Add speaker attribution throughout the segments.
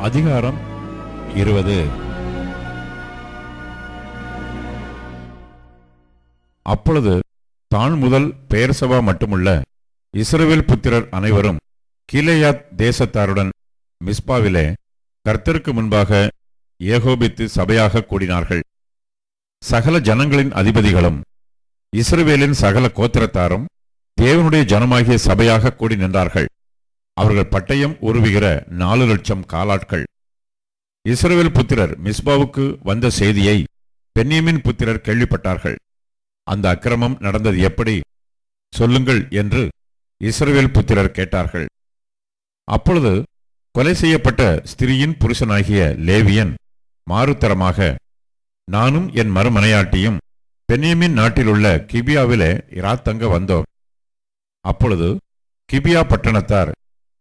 Speaker 1: அதிகாரம் 20. அப்பொழுது தான் முதல் பெயர்சபா மட்டுமுள்ள இஸ்ரவேல் புத்திரர் அனைவரும் கீலேயாத் தேசத்தாருடன் மிஸ்பாவிலே கர்த்தருக்கு முன்பாக ஏகோபித்து சபையாக கூடினார்கள். சகல ஜனங்களின் அதிபதிகளும் இஸ்ரவேலின் சகல கோத்திரத்தாரும் தேவனுடைய ஜனமாகிய சபையாக கூடி நின்றார்கள். அவர்கள் பட்டயம் உருவுகிற 4,00,000 காலாட்கள். இஸ்ரவேல் புத்திரர் மிஸ்பாவுக்கு வந்த செய்தியை பென்யமீன் புத்திரர் கேள்விப்பட்டார்கள். அந்த அக்கிரமம் நடந்தது எப்படி சொல்லுங்கள் என்று இஸ்ரவேல் புத்திரர் கேட்டார்கள். அப்பொழுது கொலை செய்யப்பட்ட ஸ்திரீயின் புருஷனாகிய லேவியன் மாறுத்தரமாக, நானும் என் மறுமனையாட்டியும் பென்யமீன் நாட்டிலுள்ள கிபியாவிலே இராத்தங்க வந்தோம். அப்பொழுது கிபியா பட்டணத்தார்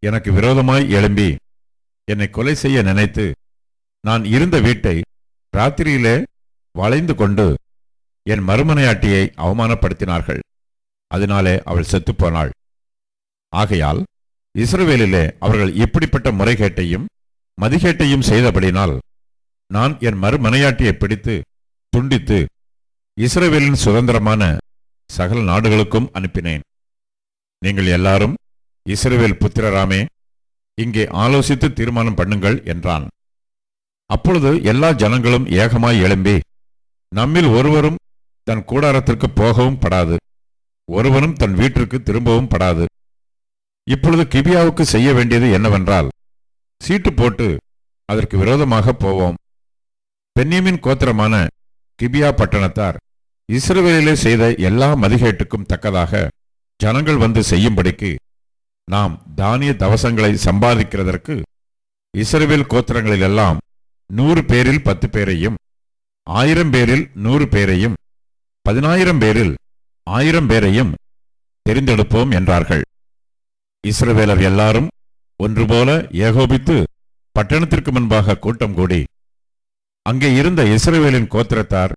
Speaker 1: எனக்கு விரோதமாய் எழும்பி என்னை கொலை செய்ய நினைத்து நான் இருந்த வீட்டை ராத்திரியிலே வளைந்து கொண்டு என் மறுமனையாட்டியை அவமானப்படுத்தினார்கள். அதனாலே அவள் செத்துப்போனாள். ஆகையால் இஸ்ரவேலிலே அவர்கள் இப்படிப்பட்ட முறைகேட்டையும் மதிகேட்டையும் செய்தபடினால் நான் என் மறுமனையாட்டியை பிடித்து துண்டித்து இஸ்ரவேலின் சுதந்திரமான சகல நாடுகளுக்கும் அனுப்பினேன். நீங்கள் எல்லாரும் இஸ்ரவேல் புத்திரராமே, இங்கே ஆலோசித்து தீர்மானம் பண்ணுங்கள் என்றான். அப்பொழுது எல்லா ஜனங்களும் ஏகமாய் எழும்பி, நம்மில் ஒருவரும் தன் கூடாரத்திற்கு போகவும் படாது, ஒருவனும் தன் வீட்டிற்கு திரும்பவும் படாது. இப்பொழுது கிபியாவுக்கு செய்ய வேண்டியது என்னவென்றால், சீட்டு போட்டு அதற்கு விரோதமாக போவோம். பென்யமீன் கோத்திரமான கிபியா பட்டணத்தார் இஸ்ரவேலிலே செய்த எல்லா மதிகேட்டுக்கும் தக்கதாக ஜனங்கள் வந்து செய்யும்படிக்கு நாம் தானிய தவசங்களை சம்பாதிக்கிறதற்கு இஸ்ரவேல் கோத்திரங்களிலெல்லாம் 100 பேரில் 10 பேரையும் 1000 பேரில் 100 பேரையும் 10,000 பேரில் 1000 பேரையும் தெரிந்தெடுப்போம் என்றார்கள். இஸ்ரவேலர் எல்லாரும் ஒன்றுபோல ஏகோபித்து பட்டணத்திற்கு முன்பாக கூட்டம் கூடி அங்கே இருந்த இஸ்ரவேலின் கோத்திரத்தார்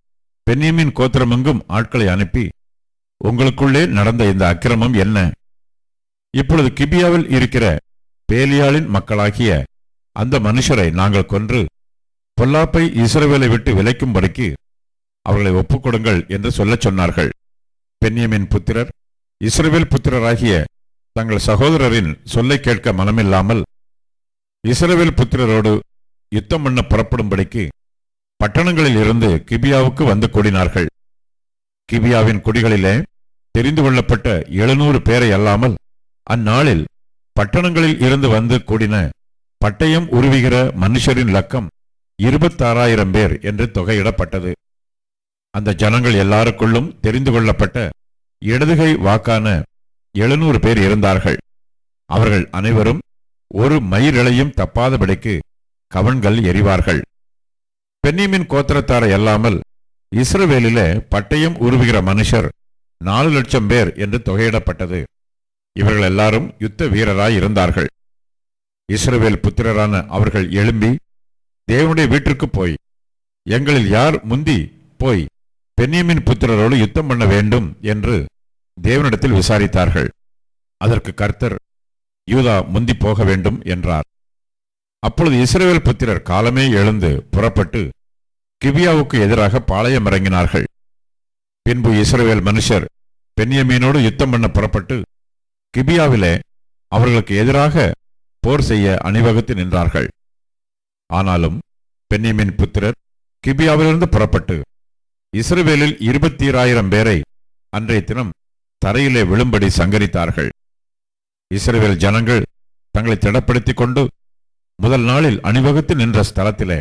Speaker 1: பென்யமீன் கோத்திரமெங்கும் ஆட்களை அனுப்பி, உங்களுக்குள்ளே நடந்த இந்த அக்கிரமம் என்ன? இப்பொழுது கிபியாவில் இருக்கிற பேலியாளின் மக்களாகிய அந்த மனுஷரை நாங்கள் கொன்று பொல்லாப்பை இஸ்ரவேலை விட்டு விலைக்கும்படிக்கு அவர்களை ஒப்புக்கொடுங்கள் என்று சொல்லச் சொன்னார்கள். பென்யமீன் புத்திரர் இஸ்ரவேல் புத்திரராகிய தங்கள் சகோதரரின் சொல்லை கேட்க மனமில்லாமல் இஸ்ரவேல் புத்திரரோடு யுத்தம் பண்ண புறப்படும்படிக்கு பட்டணங்களில் இருந்து கிபியாவுக்கு வந்து கூடினார்கள். கிபியாவின் குடிகளிலே தெரிந்து கொள்ளப்பட்ட 700 பேரை அல்லாமல் அந்நாளில் பட்டணங்களில் இருந்து வந்து கூடின பட்டயம் உருவுகிற மனுஷரின் லக்கம் 26,000 பேர் என்று தொகையிடப்பட்டது. அந்த ஜனங்கள் எல்லாருக்குள்ளும் தெரிந்து கொள்ளப்பட்ட இடதுகை வாக்கான 700 பேர் இருந்தார்கள். அவர்கள் அனைவரும் ஒரு மயிரிழையும் தப்பாதபடிக்கு கவண்கள் எறிவார்கள். பென்யமீன் கோத்திரத்தாரை அல்லாமல் இஸ்ரவேலிலே பட்டயம் உருவுகிற மனுஷர் 4,00,000 பேர் என்று தொகையிடப்பட்டது. இவர்கள் எல்லாரும் யுத்த வீரராய் இருந்தார்கள். இஸ்ரவேல் புத்திரரான அவர்கள் எழும்பி தேவனுடைய வீட்டிற்கு போய், எங்களில் யார் முந்தி போய் பென்யமீன் புத்திரரோடு யுத்தம் பண்ண வேண்டும் என்று தேவனிடத்தில் விசாரித்தார்கள். அதற்கு கர்த்தர், யூதா முந்தி போக வேண்டும் என்றார். அப்பொழுது இஸ்ரவேல் புத்திரர் காலமே எழுந்து புறப்பட்டு கிபியாவுக்கு எதிராக பாளையம் இறங்கினார்கள். பின்பு இஸ்ரவேல் மனுஷர் பென்யமீனோடு யுத்தம் பண்ண புறப்பட்டு கிபியாவிலே அவர்களுக்கு எதிராக போர் செய்ய அணிவகுத்து நின்றார்கள். ஆனாலும் பென்யமீன் புத்திரர் கிபியாவிலிருந்து புறப்பட்டு இஸ்ரவேலில் 26,000 பேரை அன்றைய தினம் தரையிலே விழும்படி சங்கரித்தார்கள். இஸ்ரவேல் ஜனங்கள் தங்களை திடப்படுத்திக் கொண்டு முதல் நாளில் அணிவகுத்து நின்ற ஸ்தலத்திலே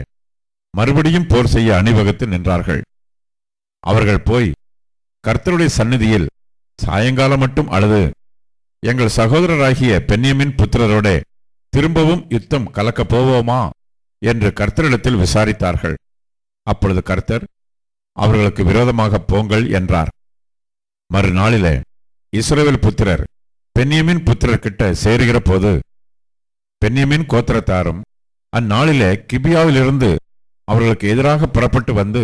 Speaker 1: மறுபடியும் போர் செய்ய அணிவகுத்து நின்றார்கள். அவர்கள் போய் கர்த்தருடைய சந்நிதியில் சாயங்காலம் மட்டும் அழுது, எங்கள் சகோதரராகிய பென்யமீன் புத்திரரோட திரும்பவும் யுத்தம் கலக்கப் போவோமா என்று கர்த்தரிடத்தில் விசாரித்தார்கள். அப்பொழுது கர்த்தர், அவர்களுக்கு விரோதமாக போங்கள் என்றார். மறுநாளிலே இஸ்ரவேல் புத்திரர் பென்யமீன் புத்திரர்கிட்ட சேருகிற போது பென்யமீன் கோத்திரத்தாரும் அந்நாளிலே கிபியாவிலிருந்து அவர்களுக்கு எதிராக புறப்பட்டு வந்து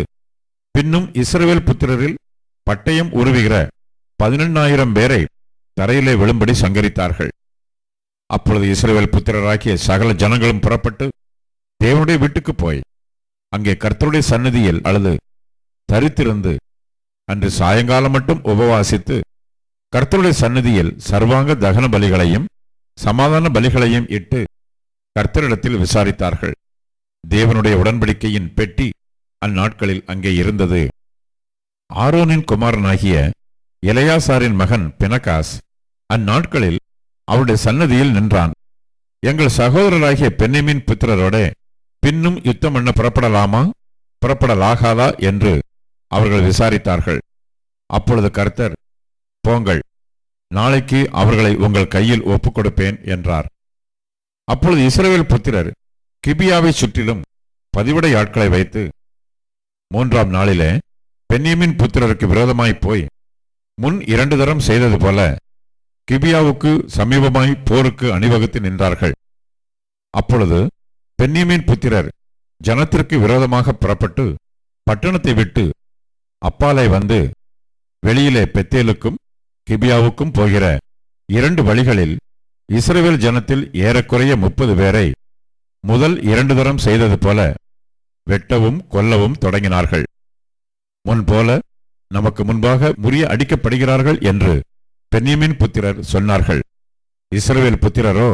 Speaker 1: பின்னும் இஸ்ரவேல் புத்திரரில் பட்டயம் உருவுகிற 18,000 பேரை தரையிலே விழும்படி சங்கரித்தார்கள். அப்பொழுது இஸ்ரவேல் புத்திரராகிய சகல ஜனங்களும் புறப்பட்டு தேவனுடைய வீட்டுக்கு போய் அங்கே கர்த்தருடைய சந்நிதியில் அழுது தரித்திருந்து அன்று சாயங்காலம் மட்டும் உபவாசித்து கர்த்தருடைய சந்நிதியில் சர்வாங்க தகன பலிகளையும் சமாதான பலிகளையும் இட்டு கர்த்தரிடத்தில் விசாரித்தார்கள். தேவனுடைய உடன்படிக்கையின் பெட்டி அந்நாட்களில் அங்கே இருந்தது. ஆரோனின் குமாரனாகிய எலெயாசாரின் மகன் பினகாஸ் அந்நாட்களில் அவருடைய சன்னதியில் நின்றான். எங்கள் சகோதரராகிய பென்யமீன் புத்திரரோட பின்னும் யுத்தம் பண்ண புறப்படலாமா புறப்படலாகாதா என்று அவர்கள் விசாரித்தார்கள். அப்பொழுது கர்த்தர், போங்கள், நாளைக்கு அவர்களை உங்கள் கையில் ஒப்புக் கொடுப்பேன் என்றார். அப்பொழுது இஸ்ரவேல் புத்திரர் கிபியாவை சுற்றிலும் பதிவடை ஆட்களை வைத்து 3ஆம் நாளிலே பென்யமீன் புத்திரருக்கு விரோதமாய் போய் முன் 2 தரம் செய்தது போல கிபியாவுக்கு சமீபமாய் போருக்கு அணிவகுத்து நின்றார்கள். அப்பொழுது பென்யமீன் புத்திரர் ஜனத்திற்கு விரோதமாக புறப்பட்டு பட்டணத்தை விட்டு அப்பாலை வந்து வெளியிலே பெத்தேலுக்கும் கிபியாவுக்கும் போகிற 2 வழிகளில் இஸ்ரவேல் ஜனத்தில் ஏறக்குறைய 30 பேரை முதல் 2 தரம் செய்தது போல வெட்டவும் கொல்லவும் தொடங்கினார்கள். முன்போல நமக்கு முன்பாக முறிய அடிக்கப்படுகிறார்கள் என்று பென்யமீன் புத்திரர் சொன்னார்கள். இஸ்ரவேல் புத்திரரோ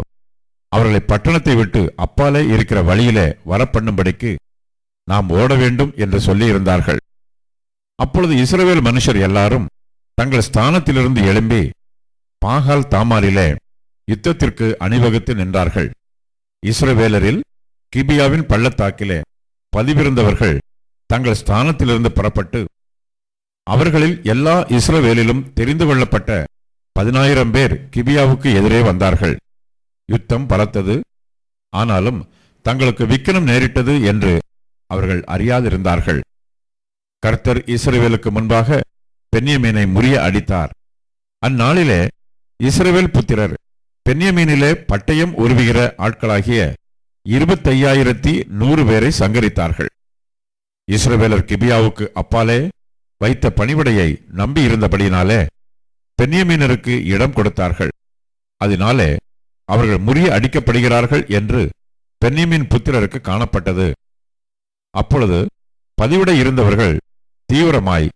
Speaker 1: அவர்களை பட்டணத்தை விட்டு அப்பாலே இருக்கிற வழியிலே வரப்பண்ணும்படிக்கு நாம் ஓட வேண்டும் என்று சொல்லியிருந்தார்கள். அப்பொழுது இஸ்ரவேல் மனுஷர் எல்லாரும் தங்கள் ஸ்தானத்திலிருந்து எழும்பி பாகால் தாமாரிலே யுத்தத்திற்கு அணிவகுத்து நின்றார்கள். இஸ்ரவேலரில் கிபியாவின் பள்ளத்தாக்கிலே பதிவிருந்தவர்கள் தங்கள் ஸ்தானத்திலிருந்து புறப்பட்டு அவர்களில் எல்லா இஸ்ரவேலிலும் தெரிந்து கொள்ளப்பட்ட 10,000 பேர் கிபியாவுக்கு எதிரே வந்தார்கள். யுத்தம் பலத்தது. ஆனாலும் தங்களுக்கு விக்கினம் நேரிட்டது என்று அவர்கள் அறியாதிருந்தார்கள். கர்த்தர் இஸ்ரவேலுக்கு முன்பாக பென்யமீனை முறிய அடித்தார். அந்நாளிலே இஸ்ரவேல் புத்திரர் பென்யமீனிலே பட்டயம் உருவுகிற ஆட்களாகிய 25,100 பேரை சங்கரித்தார்கள். இஸ்ரவேலர் கிபியாவுக்கு அப்பாலே வைத்த பணிவிடையை நம்பி இருந்தபடியினாலே பென்யமீனருக்கு இடம் கொடுத்தார்கள். அதனாலே அவர்கள் முறிய அடிக்கப்படுகிறார்கள் என்று பென்யமீன் புத்திரருக்கு காணப்பட்டது. அப்பொழுது பதிவிட இருந்தவர்கள் தீவிரமாய்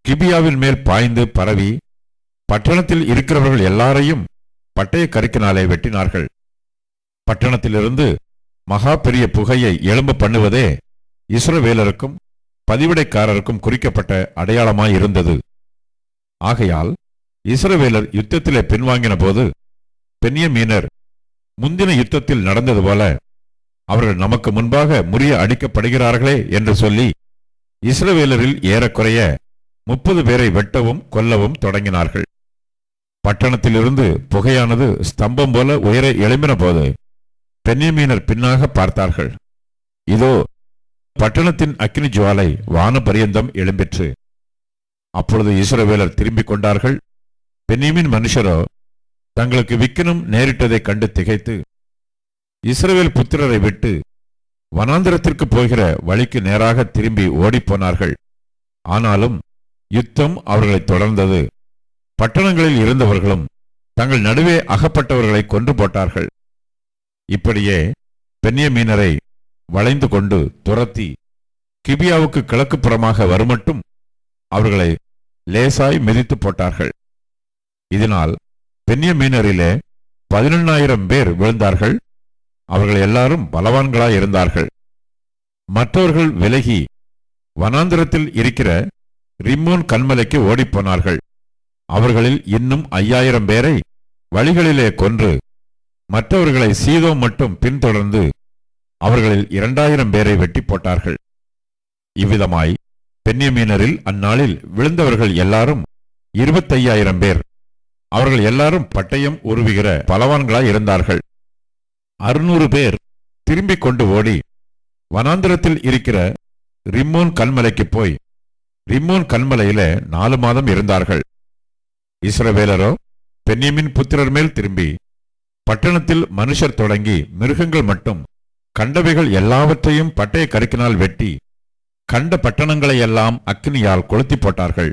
Speaker 1: கிபியாவின் மேல் பாய்ந்து பரவி பட்டணத்தில் இருக்கிறவர்கள் எல்லாரையும் பட்டய கருக்கினாலே வெட்டினார்கள். பட்டணத்திலிருந்து மகா பெரிய புகையை எழும்ப பண்ணுவதே இஸ்ரவேலருக்கும் பதிவிடைக்காரருக்கும் குறிக்கப்பட்ட அடையாளமாயிருந்தது. ஆகையால் இஸ்ரவேலர் யுத்தத்திலே பின்வாங்கின போது பென்யமீனர் முந்தின யுத்தத்தில் நடந்தது போல அவர்கள் நமக்கு முன்பாக முறிய அடிக்கப்படுகிறார்களே என்று சொல்லி இஸ்ரவேலரில் ஏறக்குறைய 30 பேரை வெட்டவும் கொல்லவும் தொடங்கினார்கள். பட்டணத்திலிருந்து புகையானது ஸ்தம்பம் போல உயர எழும்பின போது பென்யமீனர் பின்னாக பார்த்தார்கள். இதோ, பட்டணத்தின் அக்கினி ஜுவாலை வான பரியந்தம் எழும்பிற்று. அப்பொழுது இஸ்ரவேலர் திரும்பிக் கொண்டார்கள். பென்யமீன் மனுஷரோ தங்களுக்கு விக்கினம் நேரிட்டதைக் கண்டு திகைத்து இஸ்ரவேல் புத்திரரை விட்டு வனாந்திரத்திற்கு போகிற வழிக்கு நேராக திரும்பி ஓடிப்போனார்கள். ஆனாலும் யுத்தம் அவர்களை தொடர்ந்தது. பட்டணங்களில் இருந்தவர்களும் தங்கள் நடுவே அகப்பட்டவர்களை கொன்று போட்டார்கள். இப்படியே பென்யமீனரை வளைந்து கொண்டு துரத்தி கிபியாவுக்கு கிழக்கு புறமாக வருமட்டும் அவர்களை லேசாய் மிதித்து போட்டார்கள். இதனால் பென்யமீனரிலே 11,000 பேர் விழுந்தார்கள். அவர்கள் எல்லாரும் பலவான்களாயிருந்தார்கள். மற்றவர்கள் விலகி வனாந்திரத்தில் இருக்கிற ரிம்மோன் கன்மலைக்கு ஓடிப்போனார்கள். அவர்களில் இன்னும் 5,000 பேரை வழிகளிலே கொன்று மற்றவர்களை சீதோம் மட்டும் பின்தொடர்ந்து அவர்களில் 2,000 பேரை வெட்டி போட்டார்கள். இவ்விதமாய் பென்யமீனரில் அந்நாளில் விழுந்தவர்கள் எல்லாரும் 25,000 பேர். அவர்கள் எல்லாரும் பட்டயம் உருவுகிற பலவான்களாய் இருந்தார்கள். 600 பேர் திரும்பிக் கொண்டு ஓடி வனாந்திரத்தில் இருக்கிற ரிம்மோன் கன்மலைக்கு போய் ரிம்மோன் கன்மலையில 4 மாதம் இருந்தார்கள். இஸ்ரவேலரோ பென்யமீன் புத்திரர் மேல் திரும்பி பட்டணத்தில் மனுஷர் தொடங்கி மிருகங்கள் மட்டும் கண்டவைகள் எல்லாவற்றையும் பட்டய கருக்கினால் வெட்டி கண்ட பட்டணங்களை எல்லாம் அக்கினியால் கொளுத்தி போட்டார்கள்.